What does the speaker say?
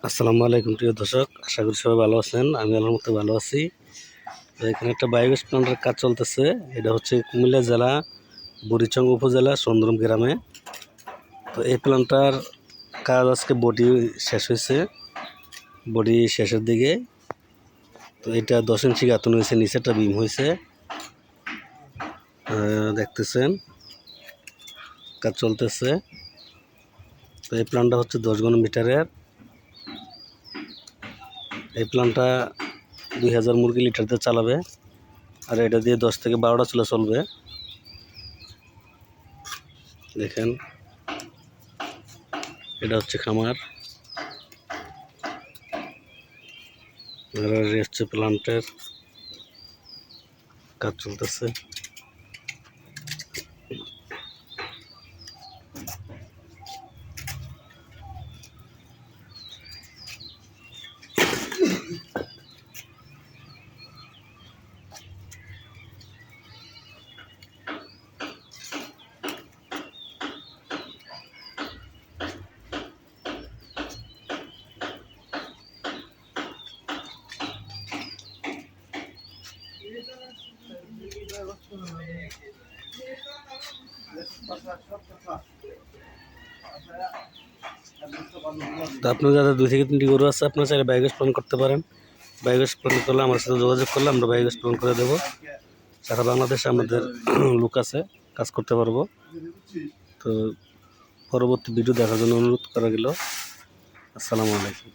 আসসালামু আলাইকুম প্রিয় দর্শক, আশা করি সবাই ভালো আছেন। আমি আল্লাহর মতো ভালো আছি। তো এখানে একটা বায়োগ্যাস প্ল্যান্টের কাজ চলতেছে। এটা হচ্ছে কুমিল্লা জেলা বুড়িচং উপজেলা চন্দ্রম গ্রামে। তো এই প্ল্যান্টটার কাজ আজকে বডি শেষ হয়েছে, বডি শেষের দিকে। তো এটা 10 ইঞ্চি গাঁথুন হয়েছে, নিচেটা বিম হয়েছে, দেখতেছেন কাজ চলতেছে। তো এই প্ল্যান্টটা হচ্ছে 10 ঘন মিটারের। এই প্ল্যান্টটা 2000 মুরগি লিটার দিয়ে চালাবে, আর এটা দিয়ে 10 থেকে 12টা চুলা চলবে। দেখেন, এটা হচ্ছে খামার, আর হচ্ছে প্ল্যান্টের কাজ চলতেছে। তো আপনার যাদের 2 থেকে 3টি গরু আছে, আপনারা চাইলে বায়োগ্যাস প্ল্যান করতে পারেন। বায়োগ্যাস প্ল্যান করলে আমার সাথে যোগাযোগ করলে আমরা বায়োগ্যাস প্ল্যান করে দেবো। সারা বাংলাদেশে আমাদের লোক আছে, কাজ করতে পারবো। তো পরবর্তী ভিডিও দেখার জন্য অনুরোধ করা গেল। আসসালামু আলাইকুম।